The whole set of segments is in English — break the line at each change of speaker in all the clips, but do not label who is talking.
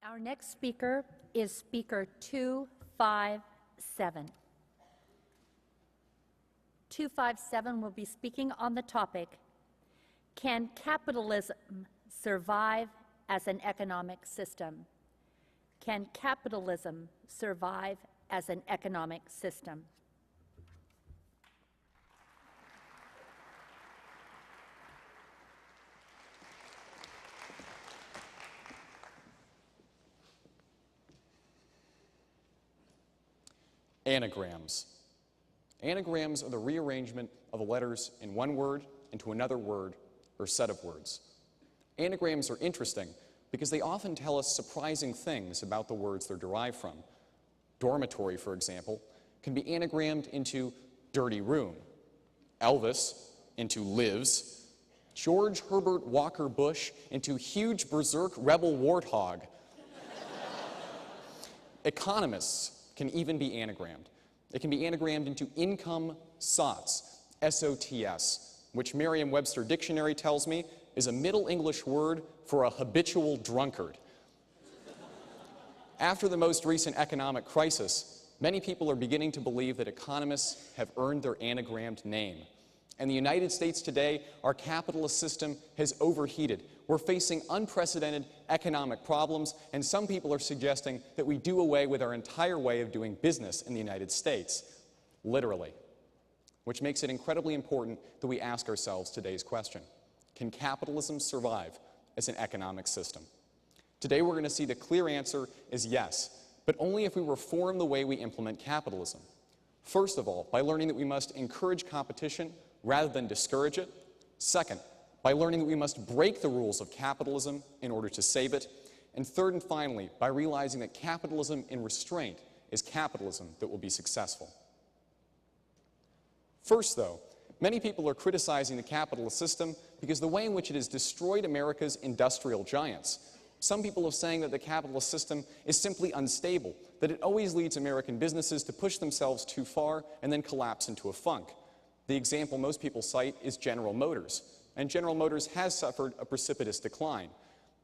Our next speaker is Speaker 257. 257 will be speaking on the topic, Can Capitalism Survive as an Economic System? Can capitalism survive as an economic system?
Anagrams. Anagrams are the rearrangement of the letters in one word into another word or set of words. Anagrams are interesting because they often tell us surprising things about the words they're derived from. Dormitory, for example, can be anagrammed into dirty room, Elvis into lives, George Herbert Walker Bush into huge berserk rebel warthog. Economists can even be anagrammed. It can be anagrammed into income sots, S-O-T-S, which Merriam-Webster Dictionary tells me is a Middle English word for a habitual drunkard. After the most recent economic crisis, many people are beginning to believe that economists have earned their anagrammed name. In the United States today, our capitalist system has overheated. We're facing unprecedented economic problems, and some people are suggesting that we do away with our entire way of doing business in the United States, literally. Which makes it incredibly important that we ask ourselves today's question. Can capitalism survive as an economic system? Today we're going to see the clear answer is yes, but only if we reform the way we implement capitalism. First of all, by learning that we must encourage competition rather than discourage it. Second, by learning that we must break the rules of capitalism in order to save it. And third and finally, by realizing that capitalism in restraint is capitalism that will be successful. First, though, many people are criticizing the capitalist system because the way in which it has destroyed America's industrial giants. Some people are saying that the capitalist system is simply unstable, that it always leads American businesses to push themselves too far and then collapse into a funk. The example most people cite is General Motors, and General Motors has suffered a precipitous decline.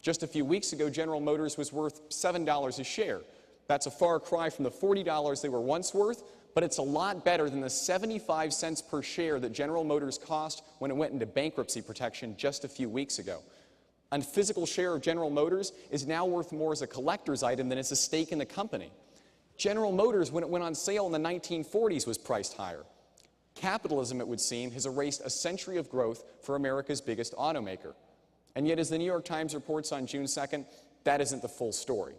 Just a few weeks ago, General Motors was worth $7 a share. That's a far cry from the $40 they were once worth, but it's a lot better than the 75 cents per share that General Motors cost when it went into bankruptcy protection just a few weeks ago. A physical share of General Motors is now worth more as a collector's item than as a stake in the company. General Motors, when it went on sale in the 1940s, was priced higher. Capitalism, it would seem, has erased a century of growth for America's biggest automaker. And yet, as the New York Times reports on June 2nd, that isn't the full story.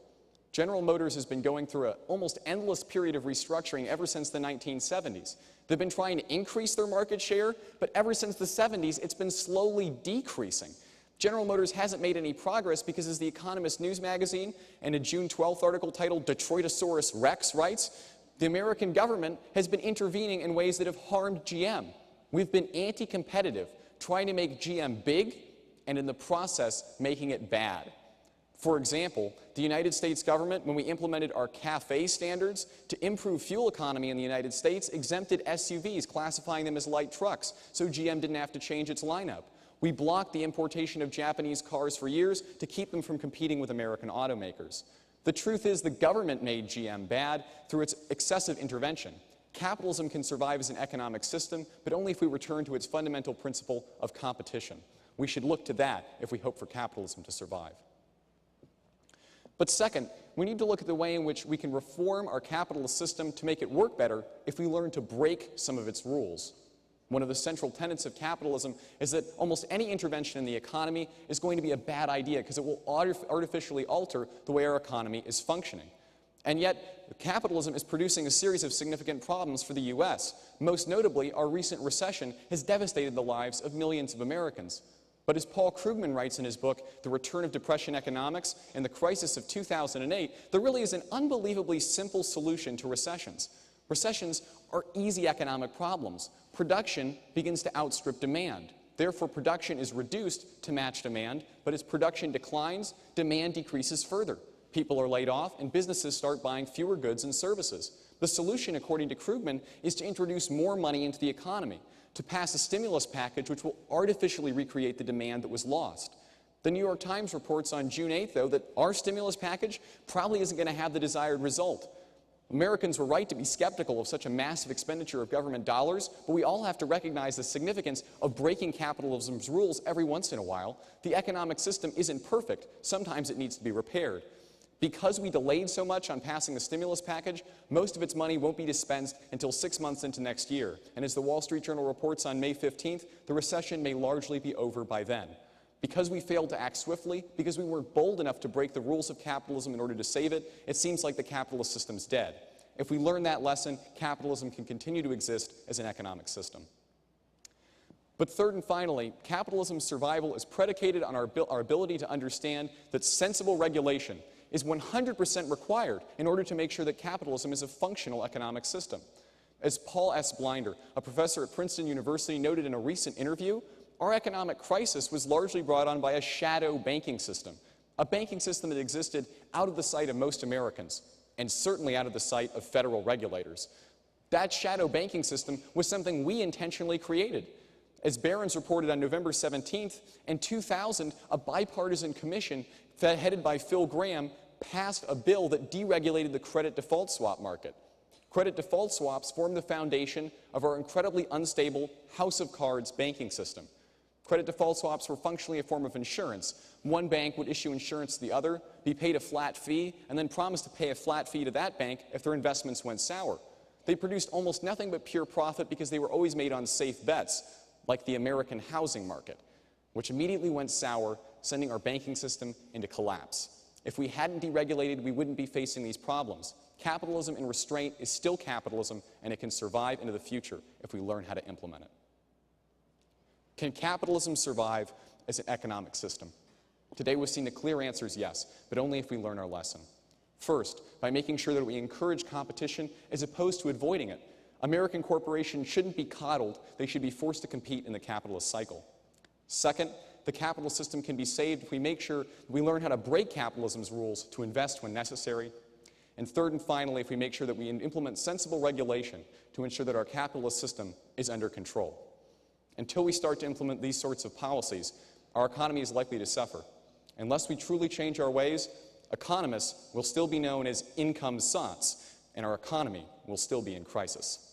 General Motors has been going through an almost endless period of restructuring ever since the 1970s. They've been trying to increase their market share, but ever since the 70s, it's been slowly decreasing. General Motors hasn't made any progress because, as the Economist news magazine and a June 12th article titled Detroitosaurus Rex writes, the American government has been intervening in ways that have harmed GM. We've been anti-competitive, trying to make GM big, and in the process, making it bad. For example, the United States government, when we implemented our CAFE standards to improve fuel economy in the United States, exempted SUVs, classifying them as light trucks, so GM didn't have to change its lineup. We blocked the importation of Japanese cars for years to keep them from competing with American automakers. The truth is the government made GM bad through its excessive intervention. Capitalism can survive as an economic system, but only if we return to its fundamental principle of competition. We should look to that if we hope for capitalism to survive. But second, we need to look at the way in which we can reform our capitalist system to make it work better if we learn to break some of its rules. One of the central tenets of capitalism is that almost any intervention in the economy is going to be a bad idea because it will artificially alter the way our economy is functioning. And yet, capitalism is producing a series of significant problems for the U.S. Most notably, our recent recession has devastated the lives of millions of Americans. But as Paul Krugman writes in his book, The Return of Depression Economics and the Crisis of 2008, there really is an unbelievably simple solution to recessions. Recessions are easy economic problems. Production begins to outstrip demand. Therefore, production is reduced to match demand, but as production declines, demand decreases further. People are laid off, and businesses start buying fewer goods and services. The solution, according to Krugman, is to introduce more money into the economy, to pass a stimulus package which will artificially recreate the demand that was lost. The New York Times reports on June 8th, though, that our stimulus package probably isn't going to have the desired result. Americans were right to be skeptical of such a massive expenditure of government dollars, but we all have to recognize the significance of breaking capitalism's rules every once in a while. The economic system isn't perfect. Sometimes it needs to be repaired. Because we delayed so much on passing the stimulus package, most of its money won't be dispensed until 6 months into next year. And as the Wall Street Journal reports on May 15th, the recession may largely be over by then. Because we failed to act swiftly, because we weren't bold enough to break the rules of capitalism in order to save it, it seems like the capitalist system's dead. If we learn that lesson, capitalism can continue to exist as an economic system. But third and finally, capitalism's survival is predicated on our ability to understand that sensible regulation is 100% required in order to make sure that capitalism is a functional economic system. As Paul S. Blinder, a professor at Princeton University, noted in a recent interview, our economic crisis was largely brought on by a shadow banking system, a banking system that existed out of the sight of most Americans, and certainly out of the sight of federal regulators. That shadow banking system was something we intentionally created. As Barron's reported on November 17th, in 2000, a bipartisan commission headed by Phil Gramm passed a bill that deregulated the credit default swap market. Credit default swaps form the foundation of our incredibly unstable house of cards banking system. Credit default swaps were functionally a form of insurance. One bank would issue insurance to the other, be paid a flat fee, and then promise to pay a flat fee to that bank if their investments went sour. They produced almost nothing but pure profit because they were always made on safe bets, like the American housing market, which immediately went sour, sending our banking system into collapse. If we hadn't deregulated, we wouldn't be facing these problems. Capitalism in restraint is still capitalism, and it can survive into the future if we learn how to implement it. Can capitalism survive as an economic system? Today we've seen the clear answer is yes, but only if we learn our lesson. First, by making sure that we encourage competition as opposed to avoiding it. American corporations shouldn't be coddled, they should be forced to compete in the capitalist cycle. Second, the capitalist system can be saved if we make sure that we learn how to break capitalism's rules to invest when necessary. And third and finally, if we make sure that we implement sensible regulation to ensure that our capitalist system is under control. Until we start to implement these sorts of policies, our economy is likely to suffer. Unless we truly change our ways, economists will still be known as income sots, and our economy will still be in crisis.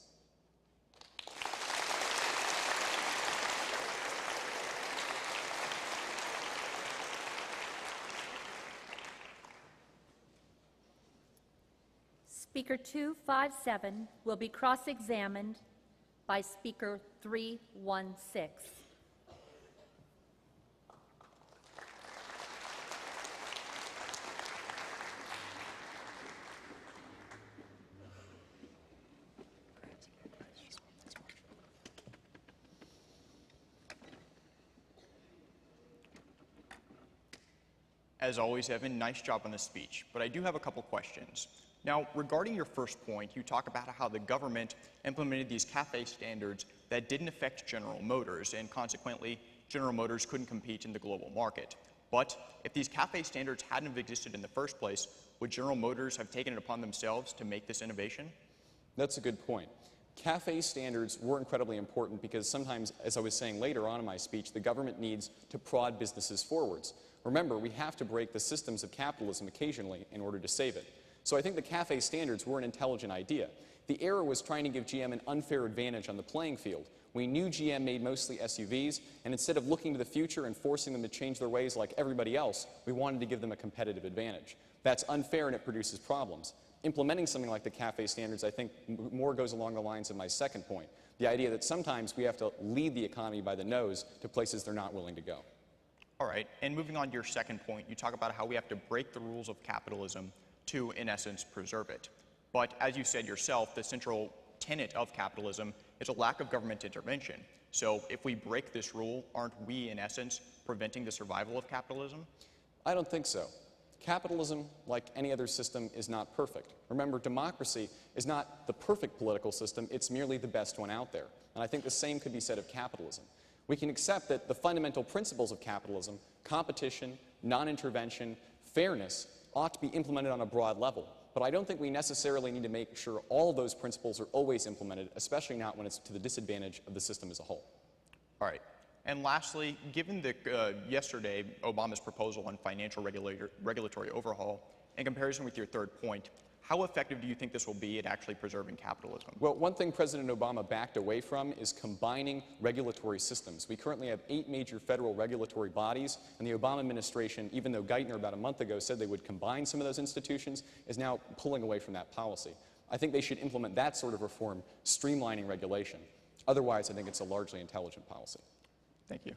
Speaker 257 will be cross-examined by Speaker 316.
As always, Evan, nice job on the speech, but I do have a couple questions. Now, regarding your first point, you talk about how the government implemented these CAFE standards that didn't affect General Motors, and consequently, General Motors couldn't compete in the global market. But if these CAFE standards hadn't have existed in the first place, would General Motors have taken it upon themselves to make this innovation?
That's a good point. CAFE standards were incredibly important because sometimes, as I was saying later on in my speech, the government needs to prod businesses forwards. Remember, we have to break the systems of capitalism occasionally in order to save it. So I think the CAFE standards were an intelligent idea. The error was trying to give GM an unfair advantage on the playing field. We knew GM made mostly SUVs, and instead of looking to the future and forcing them to change their ways like everybody else, we wanted to give them a competitive advantage. That's unfair and it produces problems. Implementing something like the CAFE standards, I think, more goes along the lines of my second point, the idea that sometimes we have to lead the economy by the nose to places they're not willing to go.
All right, and moving on to your second point, you talk about how we have to break the rules of capitalism to, in essence, preserve it. But as you said yourself, the central tenet of capitalism is a lack of government intervention. So if we break this rule, aren't we, in essence, preventing the survival of capitalism?
I don't think so. Capitalism, like any other system, is not perfect. Remember, democracy is not the perfect political system, it's merely the best one out there. And I think the same could be said of capitalism. We can accept that the fundamental principles of capitalism, competition, non-intervention, fairness, ought to be implemented on a broad level. But I don't think we necessarily need to make sure all of those principles are always implemented, especially not when it's to the disadvantage of the system as a whole.
All right. And lastly, given the yesterday Obama's proposal on financial regulatory overhaul, in comparison with your third point, how effective do you think this will be at actually preserving capitalism?
Well, one thing President Obama backed away from is combining regulatory systems. We currently have 8 major federal regulatory bodies, and the Obama administration, even though Geithner about a month ago said they would combine some of those institutions, is now pulling away from that policy. I think they should implement that sort of reform, streamlining regulation. Otherwise, I think it's a largely intelligent policy.
Thank you.